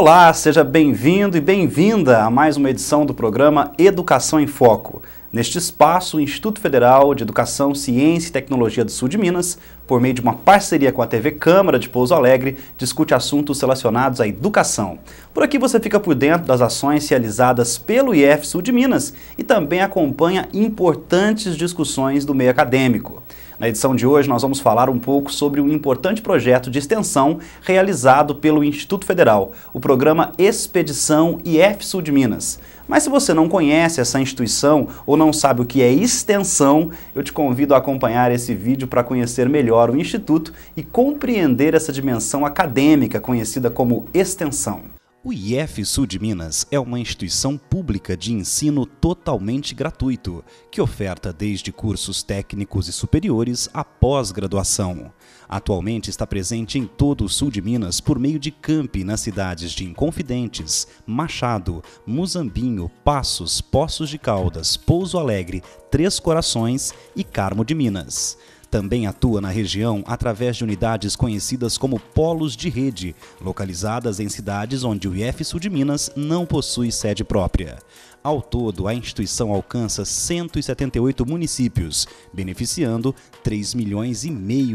Olá, seja bem-vindo e bem-vinda a mais uma edição do programa Educação em Foco. Neste espaço, o Instituto Federal de Educação, Ciência e Tecnologia do Sul de Minas, por meio de uma parceria com a TV Câmara de Pouso Alegre, discute assuntos relacionados à educação. Por aqui você fica por dentro das ações realizadas pelo IF Sul de Minas e também acompanha importantes discussões do meio acadêmico. Na edição de hoje nós vamos falar um pouco sobre um importante projeto de extensão realizado pelo Instituto Federal, o programa Expedição IF Sul de Minas. Mas se você não conhece essa instituição ou não sabe o que é extensão, eu te convido a acompanhar esse vídeo para conhecer melhor o Instituto e compreender essa dimensão acadêmica conhecida como extensão. O IF Sul de Minas é uma instituição pública de ensino totalmente gratuito, que oferta desde cursos técnicos e superiores a pós-graduação. Atualmente está presente em todo o sul de Minas por meio de campi nas cidades de Inconfidentes, Machado, Muzambinho, Passos, Poços de Caldas, Pouso Alegre, Três Corações e Carmo de Minas. Também atua na região através de unidades conhecidas como polos de rede, localizadas em cidades onde o IF Sul de Minas não possui sede própria. Ao todo, a instituição alcança 178 municípios, beneficiando 3,5 milhões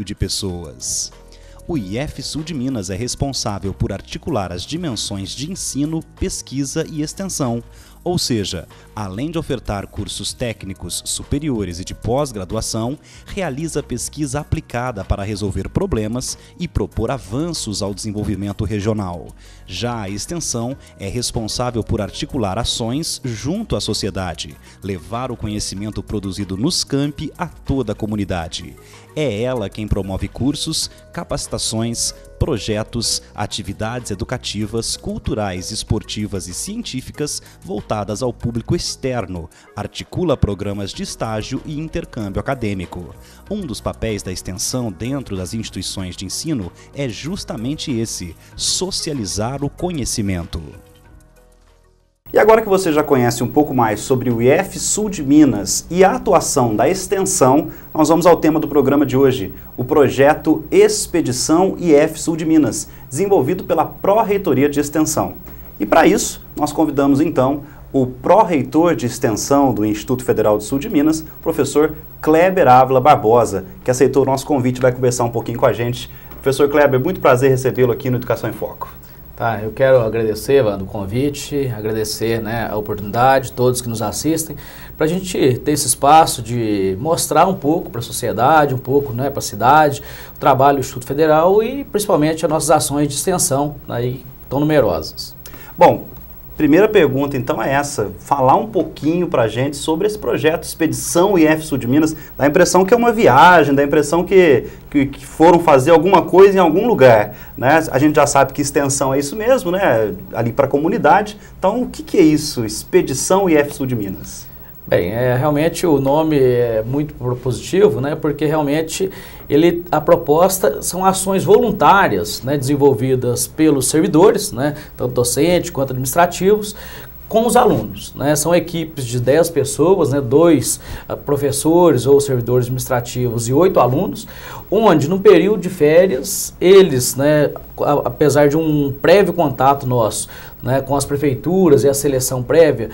de pessoas. O IF Sul de Minas é responsável por articular as dimensões de ensino, pesquisa e extensão, ou seja, além de ofertar cursos técnicos, superiores e de pós-graduação, realiza pesquisa aplicada para resolver problemas e propor avanços ao desenvolvimento regional. Já a extensão é responsável por articular ações junto à sociedade, levar o conhecimento produzido nos campi a toda a comunidade. É ela quem promove cursos, capacitações, projetos, atividades educativas, culturais, esportivas e científicas voltadas ao público externo, articula programas de estágio e intercâmbio acadêmico. Um dos papéis da extensão dentro das instituições de ensino é justamente esse: socializar o conhecimento. E agora que você já conhece um pouco mais sobre o IF Sul de Minas e a atuação da extensão, nós vamos ao tema do programa de hoje, o projeto Expedição IF Sul de Minas, desenvolvido pela Pró-Reitoria de Extensão. E para isso, nós convidamos então o Pró-Reitor de Extensão do Instituto Federal do Sul de Minas, professor Kleber Ávila Barbosa, que aceitou o nosso convite e vai conversar um pouquinho com a gente. Professor Kleber, muito prazer recebê-lo aqui no Educação em Foco. Tá, eu quero agradecer, Wanda, o convite, agradecer, a oportunidade, todos que nos assistem, para a gente ter esse espaço de mostrar um pouco para a sociedade, um pouco para a cidade, o trabalho do Instituto Federal e principalmente as nossas ações de extensão aí tão numerosas. Bom, primeira pergunta então é essa, falar um pouquinho para a gente sobre esse projeto Expedição IF Sul de Minas. Dá a impressão que é uma viagem, dá a impressão que foram fazer alguma coisa em algum lugar, né? A gente já sabe que extensão é isso mesmo, né? Ali para a comunidade. Então, o que é isso, Expedição IF Sul de Minas? Bem, realmente o nome é muito propositivo, porque realmente a proposta são ações voluntárias, desenvolvidas pelos servidores, tanto docentes quanto administrativos, com os alunos. São equipes de 10 pessoas, 2 professores ou servidores administrativos e 8 alunos, onde no período de férias eles, apesar de um prévio contato nosso com as prefeituras e a seleção prévia,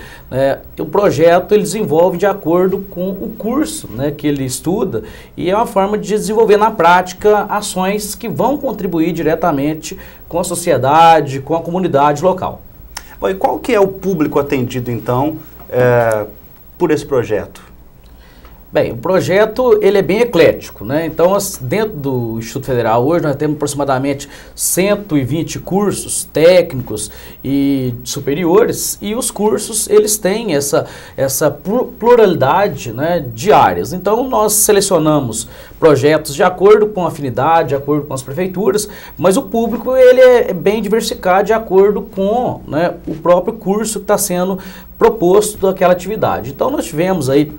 o projeto ele desenvolve de acordo com o curso que ele estuda e é uma forma de desenvolver na prática ações que vão contribuir diretamente com a sociedade, com a comunidade local. Bom, e qual que é o público atendido, então, por esse projeto? Bem, o projeto ele é bem eclético, Então, dentro do Instituto Federal, hoje nós temos aproximadamente 120 cursos técnicos e superiores, e os cursos, eles têm essa pluralidade de áreas. Então, nós selecionamos projetos de acordo com a afinidade, de acordo com as prefeituras, mas o público ele é bem diversificado de acordo com o próprio curso que está sendo proposto daquela atividade. Então, nós tivemos aí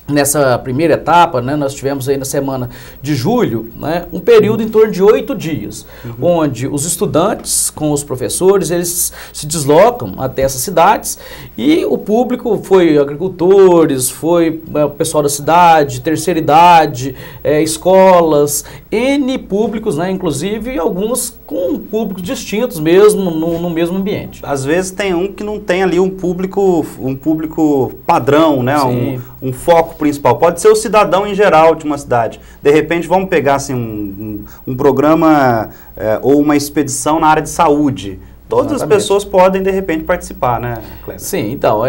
nessa primeira etapa, nós tivemos aí na semana de julho, um período em torno de 8 dias, onde os estudantes com os professores, eles se deslocam até essas cidades e o público foi agricultores, foi o pessoal da cidade, terceira idade, escolas, N públicos, né, inclusive alguns com públicos distintos mesmo, no mesmo ambiente. Às vezes tem um que não tem ali um público padrão, né, um foco principal. Pode ser o cidadão em geral de uma cidade. De repente vamos pegar assim, um programa ou uma expedição na área de saúde. Todas as pessoas podem, de repente, participar, né, Kleber? Sim, então,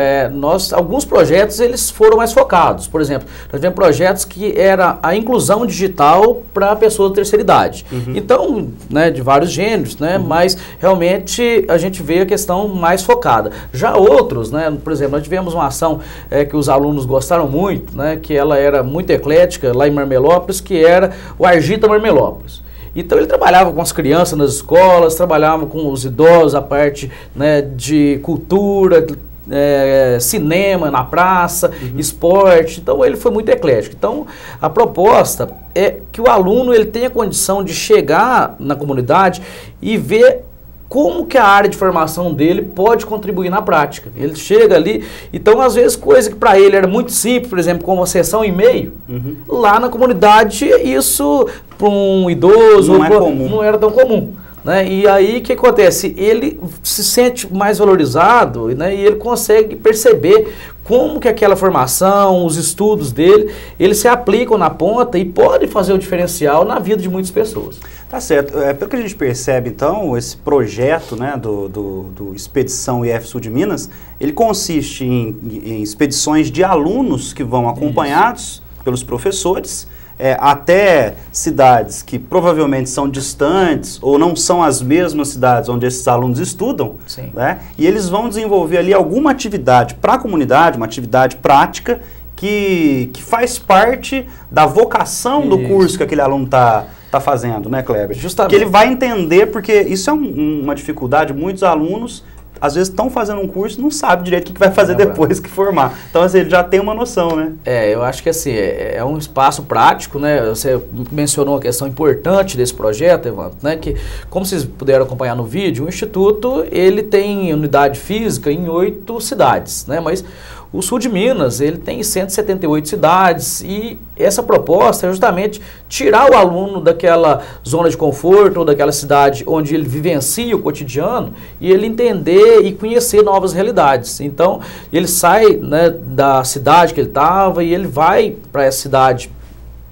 alguns projetos, eles foram mais focados. Por exemplo, nós tivemos projetos que era a inclusão digital para pessoas da terceira idade. Então, né, de vários gêneros, né, mas realmente a gente vê a questão mais focada. Já outros, né, por exemplo, nós tivemos uma ação que os alunos gostaram muito, né, que ela era muito eclética, lá em Marmelópolis, que era o Argita Marmelópolis. Então ele trabalhava com as crianças nas escolas, trabalhava com os idosos, a parte, né, de cultura, cinema na praça, esporte. Então ele foi muito eclético. Então a proposta é que o aluno ele tenha condição de chegar na comunidade e ver como que a área de formação dele pode contribuir na prática. Ele chega ali, então às vezes coisa que para ele era muito simples, por exemplo, como uma sessão e-mail, lá na comunidade isso para um idoso não era tão comum. Né? E aí o que acontece? Ele se sente mais valorizado, né? E ele consegue perceber como que aquela formação, os estudos dele, eles se aplicam na ponta e podem fazer o diferencial na vida de muitas pessoas. Tá certo. Pelo que a gente percebe, então, esse projeto, né, do Expedição IF Sul de Minas, ele consiste em expedições de alunos que vão acompanhados pelos professores, até cidades que provavelmente são distantes ou não são as mesmas cidades onde esses alunos estudam, né? E eles vão desenvolver ali alguma atividade para a comunidade, uma atividade prática que faz parte da vocação do curso que aquele aluno está fazendo, né, Kleber? Justamente. Que ele vai entender, porque isso é uma dificuldade, muitos alunos às vezes estão fazendo um curso e não sabem direito o que vai fazer depois que formar. Então, assim, ele já tem uma noção, né? Eu acho que assim, é um espaço prático, né? Você mencionou uma questão importante desse projeto, Evandro, né? Que, como vocês puderam acompanhar no vídeo, o Instituto, ele tem unidade física em 8 cidades, né? Mas o sul de Minas, ele tem 178 cidades e essa proposta é justamente tirar o aluno daquela zona de conforto ou daquela cidade onde ele vivencia o cotidiano e ele entender e conhecer novas realidades. Então, ele sai, né, da cidade que ele estava e ele vai para essa cidade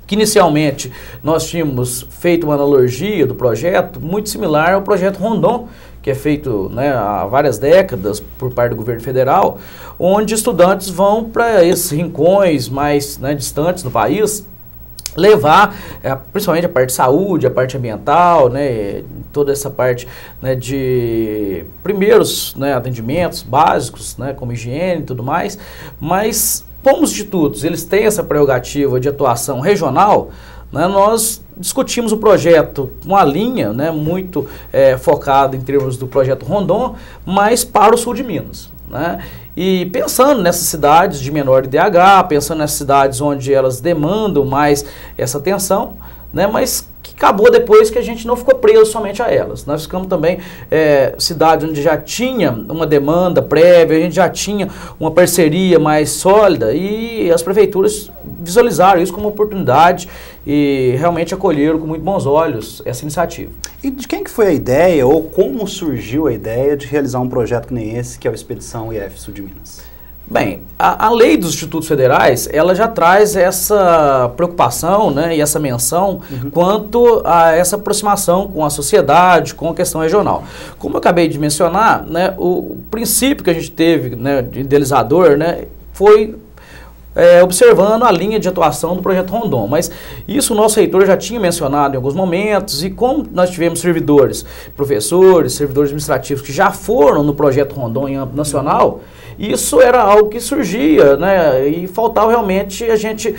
que inicialmente nós tínhamos feito uma analogia do projeto muito similar ao projeto Rondon, que é feito, né, há várias décadas por parte do governo federal, onde estudantes vão para esses rincões mais, né, distantes do país, levar principalmente a parte de saúde, a parte ambiental, né, toda essa parte, né, de primeiros, né, atendimentos básicos, né, como higiene e tudo mais, mas como os institutos eles têm essa prerrogativa de atuação regional, né, nós discutimos o projeto com uma linha, né, muito focada em termos do projeto Rondon, mas para o sul de Minas, né? E pensando nessas cidades de menor IDH, pensando nessas cidades onde elas demandam mais essa atenção, né, mas que acabou depois que a gente não ficou preso somente a elas. Nós ficamos também cidades onde já tinha uma demanda prévia, a gente já tinha uma parceria mais sólida e as prefeituras visualizaram isso como oportunidade e realmente acolheram com muito bons olhos essa iniciativa. E de quem que foi a ideia ou como surgiu a ideia de realizar um projeto que nem esse, que é a Expedição IF Sul de Minas? Bem, a lei dos institutos federais, ela já traz essa preocupação, né, e essa menção quanto a essa aproximação com a sociedade, com a questão regional. Como eu acabei de mencionar, né, o princípio que a gente teve, né, de idealizador, né, foi observando a linha de atuação do projeto Rondon, mas isso o nosso reitor já tinha mencionado em alguns momentos e como nós tivemos servidores, professores, servidores administrativos que já foram no projeto Rondon em âmbito nacional, isso era algo que surgia, né, e faltava realmente a gente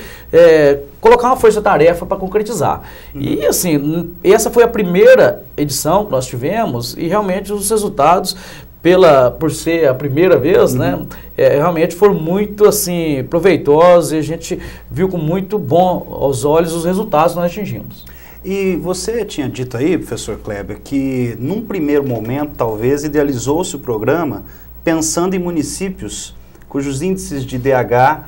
colocar uma força-tarefa para concretizar. E assim, essa foi a primeira edição que nós tivemos e realmente os resultados por ser a primeira vez, né, realmente foram muito assim, proveitosos e a gente viu com muito bom aos olhos os resultados que nós atingimos. E você tinha dito aí, professor Kleber, que num primeiro momento talvez idealizou-se o programa pensando em municípios cujos índices de IDH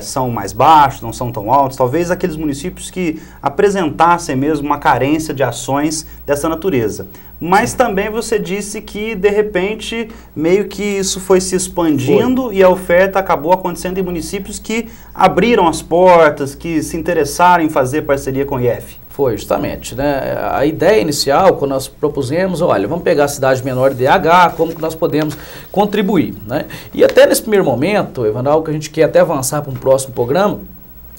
são mais baixos, não são tão altos, talvez aqueles municípios que apresentassem mesmo uma carência de ações dessa natureza. Mas também você disse que, de repente, meio que isso foi se expandindo e a oferta acabou acontecendo em municípios que abriram as portas, que se interessaram em fazer parceria com o IF. Foi, justamente, né? A ideia inicial, quando nós propusemos, olha, vamos pegar a cidade menor de DH, como que nós podemos contribuir, né? E até nesse primeiro momento, Evandro, algo que a gente quer até avançar para um próximo programa,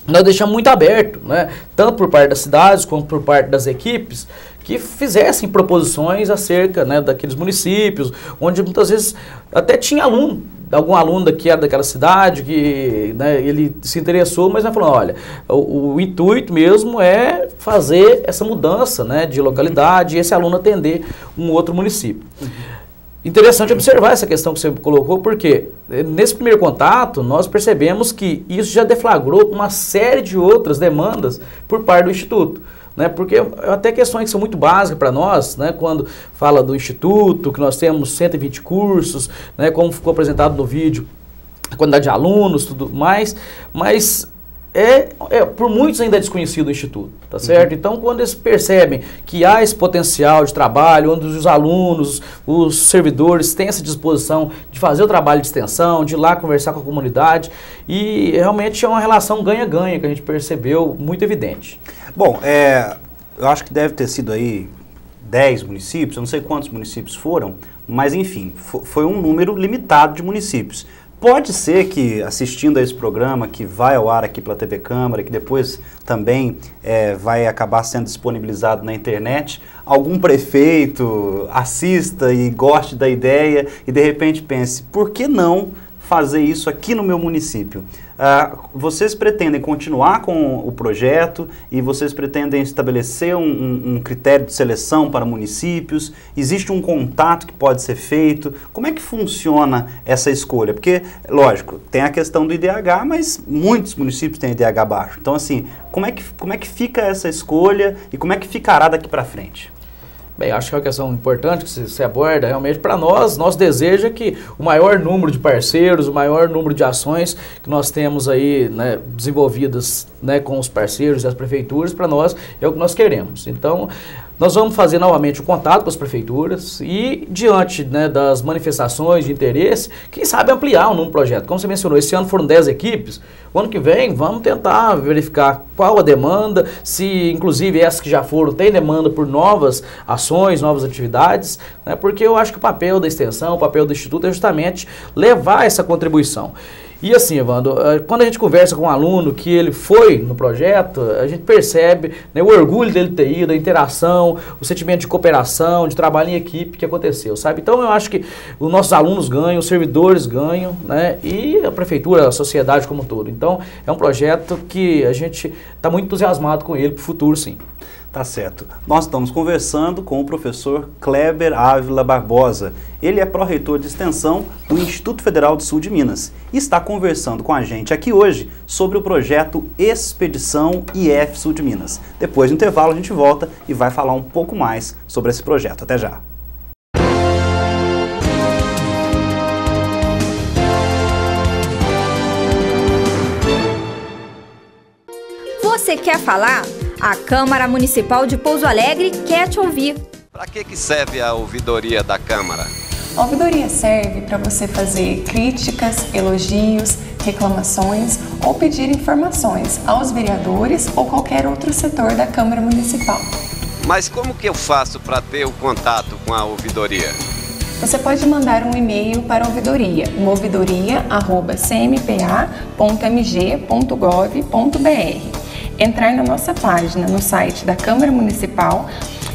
nós deixamos muito aberto, né? Tanto por parte das cidades, como por parte das equipes, que fizessem proposições acerca, né, daqueles municípios, onde muitas vezes até tinha algum aluno que era daquela cidade, que, né, ele se interessou, mas nós falamos, olha, o intuito mesmo é fazer essa mudança, né, de localidade e esse aluno atender um outro município. Interessante observar essa questão que você colocou, porque nesse primeiro contato nós percebemos que isso já deflagrou uma série de outras demandas por parte do Instituto. Né, porque até questões que são muito básicas para nós, né, quando fala do Instituto, que nós temos 120 cursos, né, como ficou apresentado no vídeo, a quantidade de alunos, tudo mais, mas por muitos ainda é desconhecido o Instituto, tá certo? Então, quando eles percebem que há esse potencial de trabalho, onde os alunos, os servidores têm essa disposição de fazer o trabalho de extensão, de ir lá conversar com a comunidade, e realmente é uma relação ganha-ganha que a gente percebeu muito evidente. Bom, eu acho que deve ter sido aí 10 municípios, eu não sei quantos municípios foram, mas enfim, foi um número limitado de municípios. Pode ser que, assistindo a esse programa, que vai ao ar aqui pela TV Câmara, que depois também vai acabar sendo disponibilizado na internet, algum prefeito assista e goste da ideia e de repente pense, por que não fazer isso aqui no meu município? Vocês pretendem continuar com o projeto e vocês pretendem estabelecer um critério de seleção para municípios? Existe um contato que pode ser feito? Como é que funciona essa escolha? Porque, lógico, tem a questão do IDH, mas muitos municípios têm IDH baixo. Então, assim, como é que fica essa escolha e como é que ficará daqui para frente? Bem, acho que é uma questão importante que você aborda. Realmente, para nós, nosso desejo é que o maior número de parceiros, o maior número de ações que nós temos aí, né, desenvolvidas, né, com os parceiros e as prefeituras, para nós é o que nós queremos. Então, nós vamos fazer novamente o contato com as prefeituras e, diante, né, das manifestações de interesse, quem sabe ampliar o número do projeto. Como você mencionou, esse ano foram 10 equipes, o ano que vem vamos tentar verificar qual a demanda, se inclusive essas que já foram têm demanda por novas ações, novas atividades, né, porque eu acho que o papel da extensão, o papel do Instituto é justamente levar essa contribuição. E assim, Evandro, quando a gente conversa com um aluno que ele foi no projeto, a gente percebe, né, o orgulho dele ter ido, a interação, o sentimento de cooperação, de trabalho em equipe que aconteceu, sabe? Então eu acho que os nossos alunos ganham, os servidores ganham, né, e a prefeitura, a sociedade como um todo. Então é um projeto que a gente está muito entusiasmado com ele para o futuro, sim. Tá certo. Nós estamos conversando com o professor Kleber Ávila Barbosa. Ele é pró-reitor de extensão do Instituto Federal do Sul de Minas e está conversando com a gente aqui hoje sobre o projeto Expedição IF Sul de Minas. Depois do intervalo a gente volta e vai falar um pouco mais sobre esse projeto. Até já. Você quer falar? A Câmara Municipal de Pouso Alegre quer te ouvir. Para que serve a ouvidoria da Câmara? A ouvidoria serve para você fazer críticas, elogios, reclamações ou pedir informações aos vereadores ou qualquer outro setor da Câmara Municipal. Mas como que eu faço para ter o contato com a ouvidoria? Você pode mandar um e-mail para a ouvidoria, ouvidoria@cmpa.mg.gov.br. Entrar na nossa página no site da Câmara Municipal,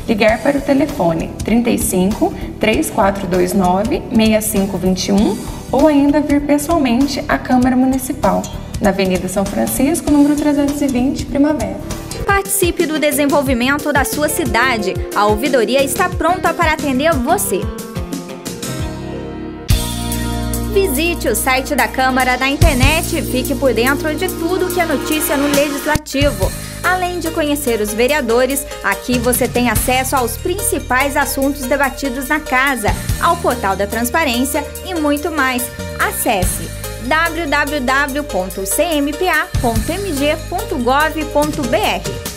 ligar para o telefone 35 3429 6521 ou ainda vir pessoalmente à Câmara Municipal, na Avenida São Francisco, número 320, Primavera. Participe do desenvolvimento da sua cidade. A ouvidoria está pronta para atender você. Visite o site da Câmara na internet e fique por dentro de tudo que é notícia no Legislativo. Além de conhecer os vereadores, aqui você tem acesso aos principais assuntos debatidos na Casa, ao portal da Transparência e muito mais. Acesse www.cmpa.mg.gov.br.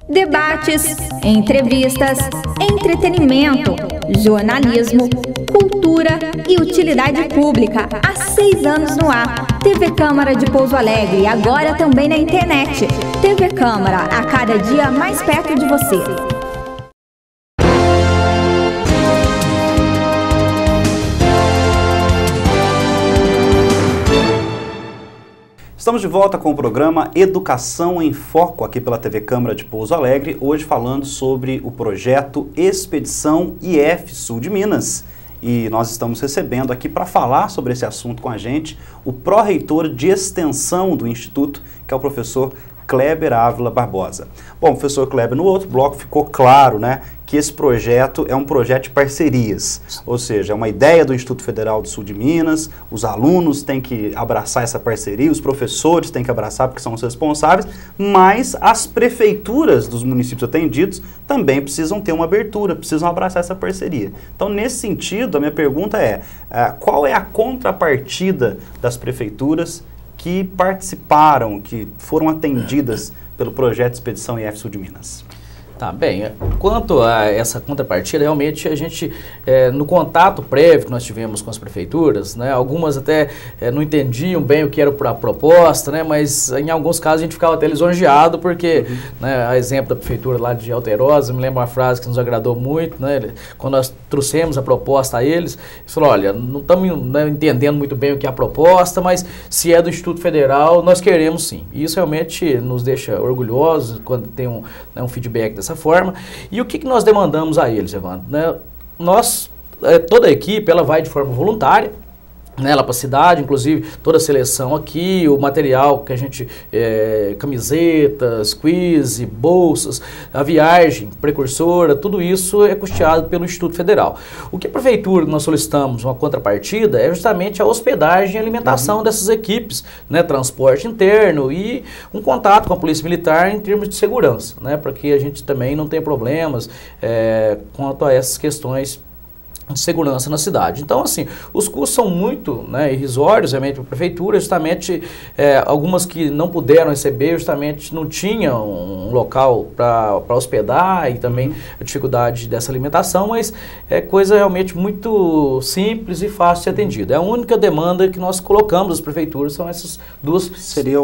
Debates, entrevistas, entretenimento, jornalismo, cultura e utilidade pública. Há 6 anos no ar. TV Câmara de Pouso Alegre, agora também na internet. TV Câmara, a cada dia mais perto de você. Estamos de volta com o programa Educação em Foco aqui pela TV Câmara de Pouso Alegre, hoje falando sobre o projeto Expedição IF Sul de Minas. E nós estamos recebendo aqui para falar sobre esse assunto com a gente o pró-reitor de extensão do Instituto, que é o professor Kleber Ávila Barbosa. Bom, professor Kleber, no outro bloco ficou claro, né, que esse projeto é um projeto de parcerias, ou seja, é uma ideia do Instituto Federal do Sul de Minas, os alunos têm que abraçar essa parceria, os professores têm que abraçar porque são os responsáveis, mas as prefeituras dos municípios atendidos também precisam ter uma abertura, precisam abraçar essa parceria. Então, nesse sentido, a minha pergunta é, qual é a contrapartida das prefeituras que participaram, que foram atendidas pelo projeto Expedição IF Sul de Minas? Tá, bem, quanto a essa contrapartida, realmente a gente, no contato prévio que nós tivemos com as prefeituras, né, algumas até não entendiam bem o que era a proposta, né, mas em alguns casos a gente ficava até lisonjeado, porque, né, a exemplo da prefeitura lá de Alterosa, me lembro uma frase que nos agradou muito, né, quando nós trouxemos a proposta a eles, eles falaram, olha, não estamos entendendo muito bem o que é a proposta, mas se é do Instituto Federal, nós queremos sim. E isso realmente nos deixa orgulhosos quando tem um feedback dessa forma. E o que nós demandamos a eles, Evandro? Né? Nós, toda a equipe, ela vai de forma voluntária, né, lá para a cidade, inclusive toda a seleção aqui, o material que a gente, camisetas, quiz, bolsas, a viagem precursora, tudo isso é custeado pelo Instituto Federal. O que a prefeitura, nós solicitamos uma contrapartida, é justamente a hospedagem e alimentação dessas equipes, né, transporte interno e um contato com a Polícia Militar em termos de segurança, né, para que a gente também não tenha problemas quanto a essas questões de segurança na cidade. Então, assim, os custos são muito, né, irrisórios, realmente, para a prefeitura, justamente, algumas que não puderam receber, justamente não tinham um local para hospedar e também a dificuldade dessa alimentação, mas é coisa realmente muito simples e fácil de ser atendida. É a única demanda que nós colocamos às prefeituras, são essas duas Seria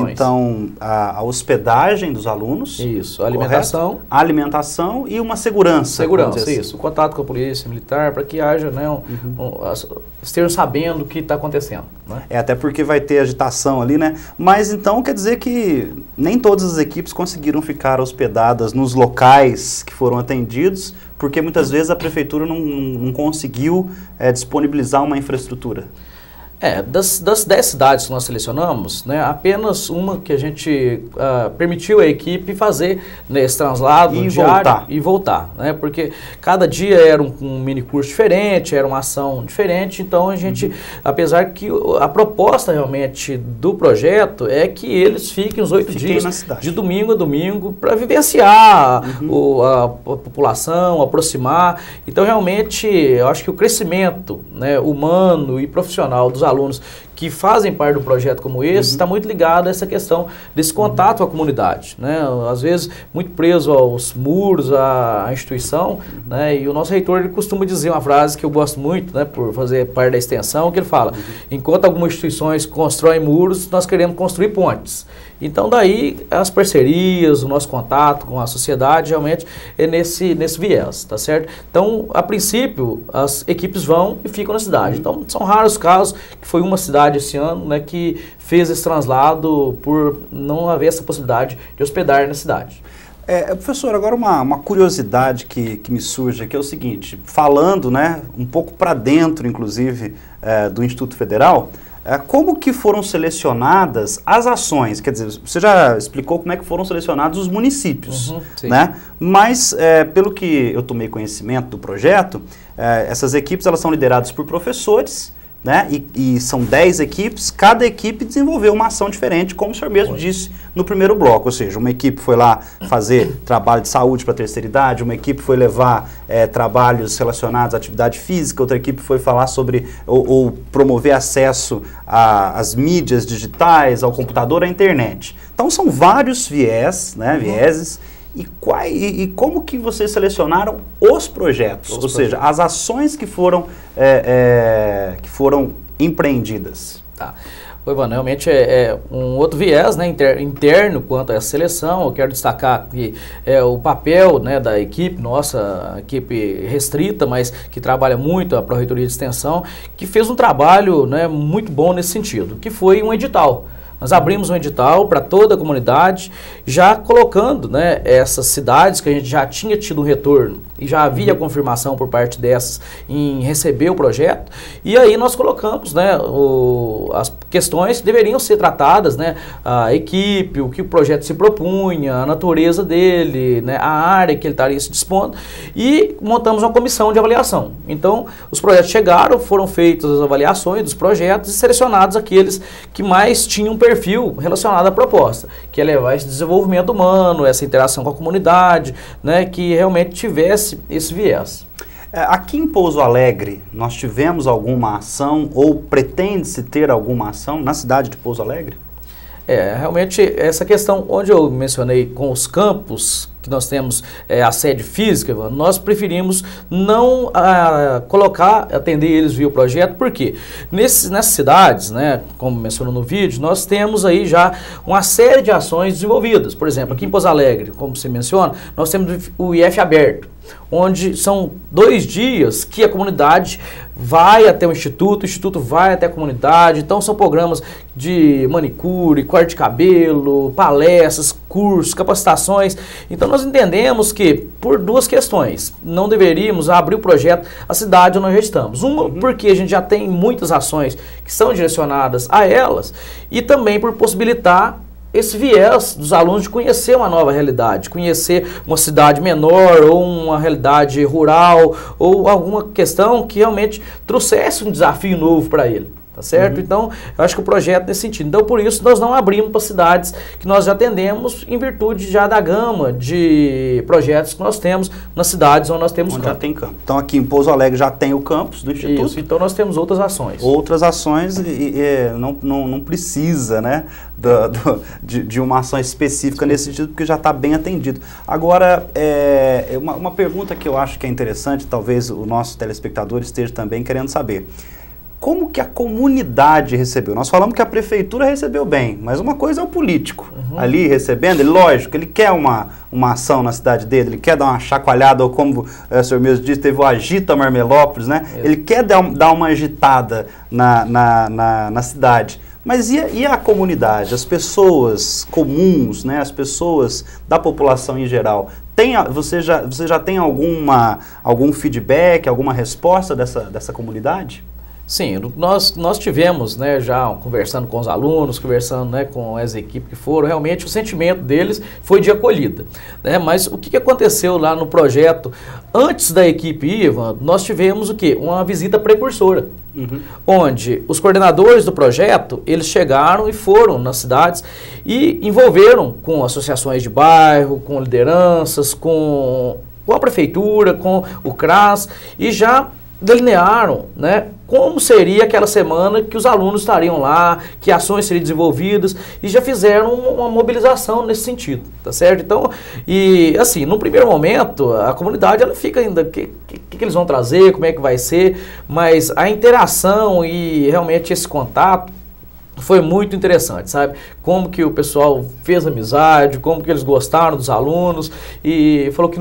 então, a hospedagem dos alunos. Isso, a alimentação. Correto? A alimentação e uma segurança. Segurança, assim. isso. O contato com a polícia militar, para que haja, né, estejam sabendo o que está acontecendo. Né? Até porque vai ter agitação ali, né? Mas então quer dizer que nem todas as equipes conseguiram ficar hospedadas nos locais que foram atendidos, porque muitas vezes a prefeitura não conseguiu disponibilizar uma infraestrutura. Das 10 cidades que nós selecionamos, né, apenas uma que a gente permitiu a equipe fazer, né, esse translado diário e voltar, né, porque cada dia era um mini curso diferente, era uma ação diferente, então a gente, apesar que a proposta realmente do projeto é que eles fiquem os 8 dias, de domingo a domingo, para vivenciar a população, aproximar. Então realmente eu acho que o crescimento, né, humano e profissional dos alunos que fazem parte do projeto como esse, está muito ligado a essa questão desse contato com a comunidade, né? Às vezes muito preso aos muros, à instituição, né? E o nosso reitor, ele costuma dizer uma frase que eu gosto muito, né, por fazer parte da extensão, que ele fala, enquanto algumas instituições constroem muros, nós queremos construir pontes. Então daí as parcerias, o nosso contato com a sociedade realmente é nesse viés, tá certo? Então, a princípio, as equipes vão e ficam na cidade. Então, são raros casos, que foi uma cidade esse ano, né, que fez esse translado por não haver essa possibilidade de hospedar na cidade. Professor, agora uma curiosidade que me surge aqui é o seguinte, falando, né, um pouco para dentro, inclusive, do Instituto Federal, como que foram selecionadas as ações? Quer dizer, você já explicou como é que foram selecionados os municípios, né? Mas, pelo que eu tomei conhecimento do projeto, essas equipes elas são lideradas por professores né? E são 10 equipes, cada equipe desenvolveu uma ação diferente, como o senhor mesmo disse no primeiro bloco, ou seja, uma equipe foi lá fazer trabalho de saúde para a terceira idade, uma equipe foi levar trabalhos relacionados à atividade física, outra equipe foi falar sobre ou promover acesso às mídias digitais, ao computador, à internet. Então são vários vieses, e como que vocês selecionaram os projetos, ou seja, as ações que foram empreendidas? Tá. Ivan, realmente é um outro viés, né, interno quanto a essa seleção. Eu quero destacar que o papel, né, da equipe, nossa equipe restrita, mas que trabalha muito, a Pró-Reitoria de Extensão, que fez um trabalho, né, muito bom nesse sentido, que foi um edital. Nós abrimos um edital para toda a comunidade, já colocando, né, essas cidades que a gente já tinha tido um retorno e já havia confirmação por parte dessas em receber o projeto. E aí nós colocamos, né, as questões que deveriam ser tratadas, né, a equipe, o que o projeto se propunha, a natureza dele, né, a área que ele estaria se dispondo, e montamos uma comissão de avaliação. Então, os projetos chegaram, foram feitas as avaliações dos projetos e selecionados aqueles que mais tinham perfil relacionado à proposta, que é levar esse desenvolvimento humano, essa interação com a comunidade, né, que realmente tivesse esse viés. Aqui em Pouso Alegre, nós tivemos alguma ação ou pretende-se ter alguma ação na cidade de Pouso Alegre? Realmente essa questão, onde eu mencionei com os campos, que nós temos a sede física, nós preferimos não atender eles via o projeto, porque nessas cidades, né, como mencionou no vídeo, nós temos aí já uma série de ações desenvolvidas. Por exemplo, aqui em Pouso Alegre, como você menciona, nós temos o IF aberto, onde são 2 dias que a comunidade vai até o instituto vai até a comunidade. Então são programas de manicure, corte de cabelo, palestras, cursos, capacitações. Então nós entendemos que, por 2 questões, não deveríamos abrir o projeto à cidade onde nós já estamos. Uma, porque a gente já tem muitas ações que são direcionadas a elas, e também por possibilitar esse viés dos alunos de conhecer uma nova realidade, conhecer uma cidade menor ou uma realidade rural ou alguma questão que realmente trouxesse um desafio novo para ele. Tá certo? Então, eu acho que o projeto nesse sentido. Então, por isso, nós não abrimos para cidades que nós já atendemos em virtude já da gama de projetos que nós temos nas cidades onde nós temos campo. Já tem campo. Então, aqui em Pouso Alegre já tem o campus do Instituto. Isso, então nós temos outras ações. Outras ações não precisa, né, de uma ação específica nesse sentido, porque já está bem atendido. Agora, uma pergunta que eu acho que é interessante, talvez o nosso telespectador esteja também querendo saber. Como que a comunidade recebeu? Nós falamos que a prefeitura recebeu bem, mas uma coisa é o político ali recebendo, lógico, ele quer uma ação na cidade dele, ele quer dar uma chacoalhada, ou como o senhor mesmo disse, teve o Agita Marmelópolis, né? Ele quer dar uma agitada na cidade. Mas e a comunidade, as pessoas comuns, né? As pessoas da população em geral? Você já tem algum feedback, alguma resposta dessa comunidade? Sim, nós tivemos, né, já conversando com os alunos, conversando, né, com as equipes que foram, realmente o sentimento deles foi de acolhida, né? Mas o que aconteceu lá no projeto? Antes da equipe ir, Ivan, nós tivemos o quê? Uma visita precursora, onde os coordenadores do projeto, eles chegaram e foram nas cidades e envolveram com associações de bairro, com lideranças, com a prefeitura, com o CRAS, e já delinearam, né, como seria aquela semana que os alunos estariam lá, que ações seriam desenvolvidas, e já fizeram uma mobilização nesse sentido, tá certo? Então, e assim, no primeiro momento, a comunidade, ela fica ainda, o que eles vão trazer, como é que vai ser, mas a interação e realmente esse contato foi muito interessante, sabe? Como que o pessoal fez amizade, como que eles gostaram dos alunos, e falou que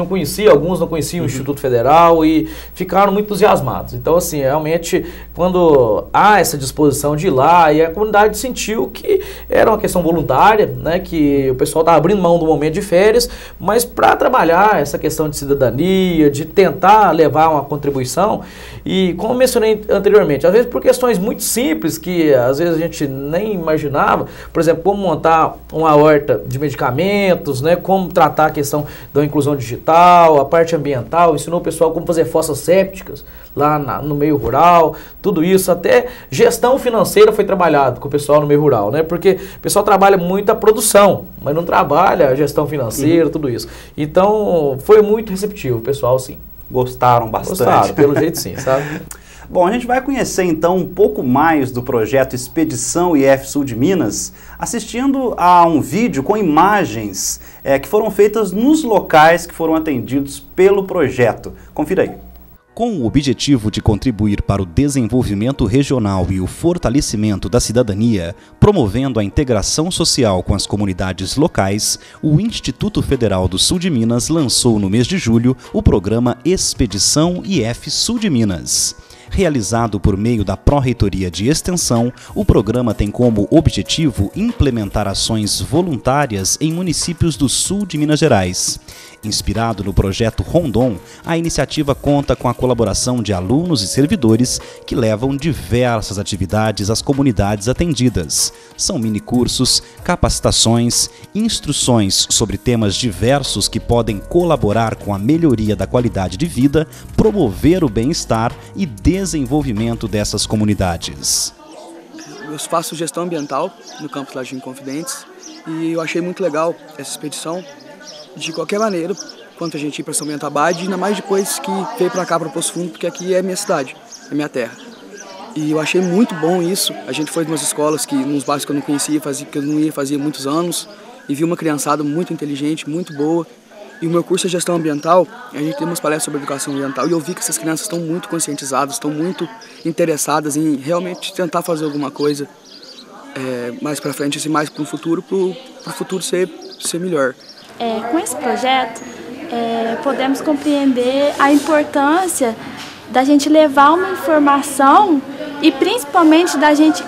alguns não conheciam o Instituto Federal e ficaram muito entusiasmados. Então, assim, realmente, quando há essa disposição de ir lá, e a comunidade sentiu que era uma questão voluntária, né? Que o pessoal estava abrindo mão do momento de férias, mas para trabalhar essa questão de cidadania, de tentar levar uma contribuição, e como mencionei anteriormente, às vezes por questões muito simples, que às vezes a gente nem imaginava, por exemplo, como montar uma horta de medicamentos, né, como tratar a questão da inclusão digital, a parte ambiental, ensinou o pessoal como fazer fossas sépticas lá no meio rural, tudo isso, até gestão financeira foi trabalhado com o pessoal no meio rural, né, porque o pessoal trabalha muito a produção, mas não trabalha a gestão financeira, tudo isso. Então, foi muito receptivo, o pessoal, sim. Gostaram bastante. Gostaram, pelo jeito sim, sabe? Bom, a gente vai conhecer então um pouco mais do projeto Expedição IF Sul de Minas, assistindo a um vídeo com imagens que foram feitas nos locais que foram atendidos pelo projeto. Confira aí. Com o objetivo de contribuir para o desenvolvimento regional e o fortalecimento da cidadania, promovendo a integração social com as comunidades locais, o Instituto Federal do Sul de Minas lançou no mês de julho o programa Expedição IF Sul de Minas. Realizado por meio da Pró-Reitoria de Extensão, o programa tem como objetivo implementar ações voluntárias em municípios do sul de Minas Gerais. Inspirado no projeto Rondon, a iniciativa conta com a colaboração de alunos e servidores que levam diversas atividades às comunidades atendidas. São minicursos, capacitações, instruções sobre temas diversos que podem colaborar com a melhoria da qualidade de vida, promover o bem-estar e desenvolvimento dessas comunidades. Eu faço gestão ambiental no campus lá de Inconfidentes e eu achei muito legal essa expedição. De qualquer maneira, quanto a gente ir para São Bento Abade, ainda mais depois que veio para cá, para Poço Fundo, porque aqui é minha cidade, é minha terra. E eu achei muito bom isso. A gente foi em umas escolas, nos bairros que eu não conhecia, que eu não ia fazia muitos anos, e vi uma criançada muito inteligente, muito boa. E o meu curso é gestão ambiental, a gente tem umas palestras sobre educação ambiental, e eu vi que essas crianças estão muito conscientizadas, estão muito interessadas em realmente tentar fazer alguma coisa mais para frente, assim, mais para o futuro ser melhor. Com esse projeto, podemos compreender a importância da gente levar uma informação e principalmente da gente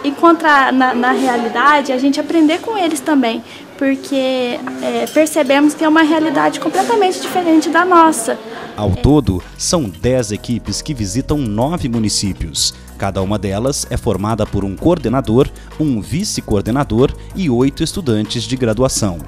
encontrar na realidade, a gente aprender com eles também, porque percebemos que é uma realidade completamente diferente da nossa. Ao todo, são 10 equipes que visitam 9 municípios. Cada uma delas é formada por um coordenador, um vice-coordenador e 8 estudantes de graduação.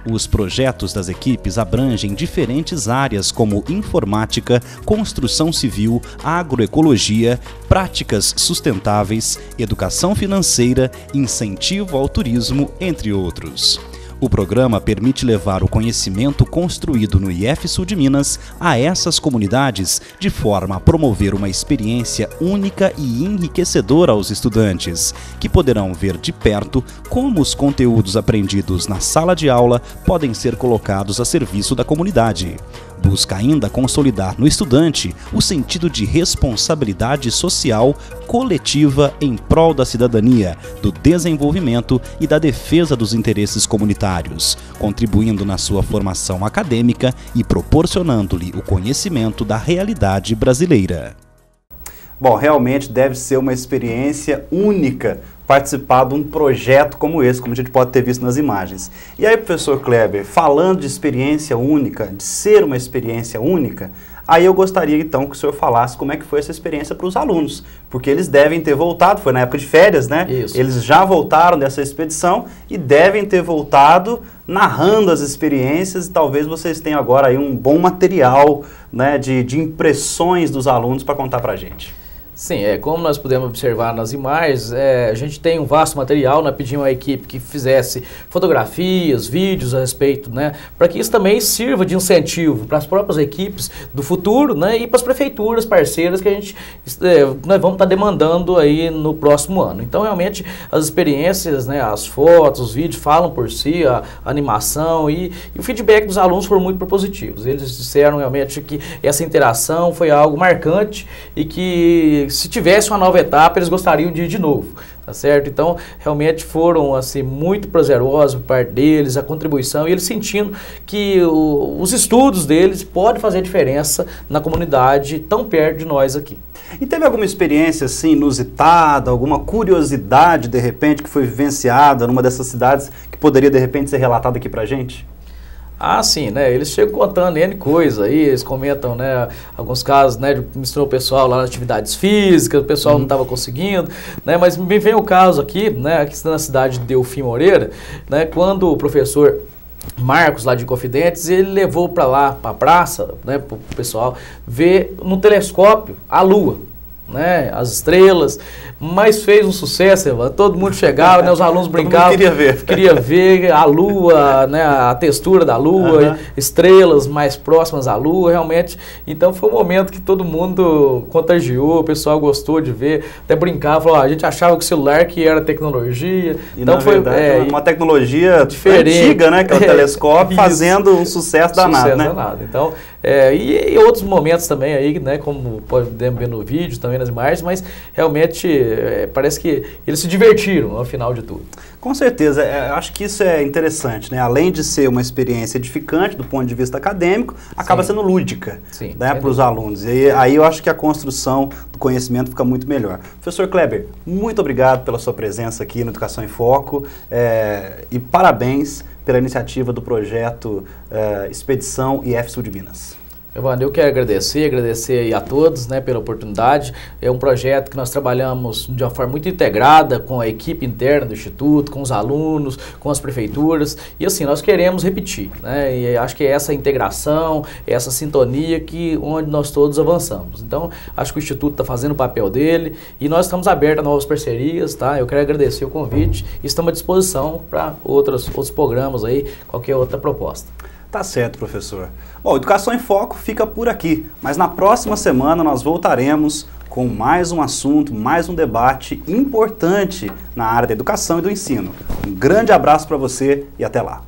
Os projetos das equipes abrangem diferentes áreas como informática, construção civil, agroecologia, práticas sustentáveis, educação financeira, incentivo ao turismo, entre outros. O programa permite levar o conhecimento construído no IF Sul de Minas a essas comunidades de forma a promover uma experiência única e enriquecedora aos estudantes, que poderão ver de perto como os conteúdos aprendidos na sala de aula podem ser colocados a serviço da comunidade. Busca ainda consolidar no estudante o sentido de responsabilidade social coletiva em prol da cidadania, do desenvolvimento e da defesa dos interesses comunitários, contribuindo na sua formação acadêmica e proporcionando-lhe o conhecimento da realidade brasileira. Bom, realmente deve ser uma experiência única participar de um projeto como esse, como a gente pode ter visto nas imagens. E aí, professor Kleber, falando de experiência única, de ser uma experiência única, aí eu gostaria então que o senhor falasse como é que foi essa experiência para os alunos, porque eles devem ter voltado, foi na época de férias, né? Isso. Eles já voltaram dessa expedição e devem ter voltado narrando as experiências, e talvez vocês tenham agora aí um bom material, né, de impressões dos alunos para contar para a gente. Sim, como nós podemos observar nas imagens, a gente tem um vasto material, nós pedimos à equipe que fizesse fotografias, vídeos a respeito, né, para que isso também sirva de incentivo para as próprias equipes do futuro, né, e para as prefeituras parceiras que nós vamos estar demandando aí no próximo ano. Então, realmente, as experiências, né, as fotos, os vídeos falam por si, a animação e o feedback dos alunos foram muito propositivos. Eles disseram realmente que essa interação foi algo marcante e que se tivesse uma nova etapa, eles gostariam de ir de novo, tá certo? Então, realmente foram, assim, muito prazerosos por parte deles, a contribuição, e eles sentindo que os estudos deles podem fazer diferença na comunidade tão perto de nós aqui. E teve alguma experiência, assim, inusitada, alguma curiosidade, de repente, que foi vivenciada numa dessas cidades, que poderia, de repente, ser relatada aqui pra gente? Ah, sim, né? Eles chegam contando N coisa aí, eles comentam, né, alguns casos, né, de misturar o pessoal lá nas atividades físicas, o pessoal não estava conseguindo, né, mas me vem o caso aqui, né, aqui na cidade de Delfim Moreira, né, quando o professor Marcos, lá de Inconfidentes, ele levou para lá, para a praça, né, para o pessoal ver no telescópio a Lua, né, as estrelas, mas fez um sucesso, Evan. Todo mundo chegava, né, os alunos brincavam, queria ver a Lua, né, a textura da Lua, estrelas mais próximas à Lua, realmente. Então foi um momento que todo mundo contagiou, o pessoal gostou de ver, até brincava, falou, a gente achava que o celular que era tecnologia. E então foi uma tecnologia diferente, antiga, né, que é o telescópio, fazendo um sucesso danado, né? Então, e outros momentos também aí, né, como podemos ver no vídeo, também nas imagens, mas realmente parece que eles se divertiram ao final de tudo. Com certeza, acho que isso é interessante, né? Além de ser uma experiência edificante do ponto de vista acadêmico, acaba sendo lúdica, né, para os alunos. E aí eu acho que a construção do conhecimento fica muito melhor. Professor Kleber, muito obrigado pela sua presença aqui no Educação em Foco e parabéns pela iniciativa do projeto Expedição IF Sul de Minas. Evandro, eu quero agradecer aí a todos, né, pela oportunidade. É um projeto que nós trabalhamos de uma forma muito integrada com a equipe interna do Instituto, com os alunos, com as prefeituras, e assim, nós queremos repetir, né, e acho que é essa integração, essa sintonia onde nós todos avançamos. Então, acho que o Instituto está fazendo o papel dele e nós estamos abertos a novas parcerias, tá? Eu quero agradecer o convite e estamos à disposição para outros programas aí, qualquer outra proposta. Tá certo, professor. Bom, Educação em Foco fica por aqui, mas na próxima semana nós voltaremos com mais um assunto, mais um debate importante na área da educação e do ensino. Um grande abraço para você e até lá.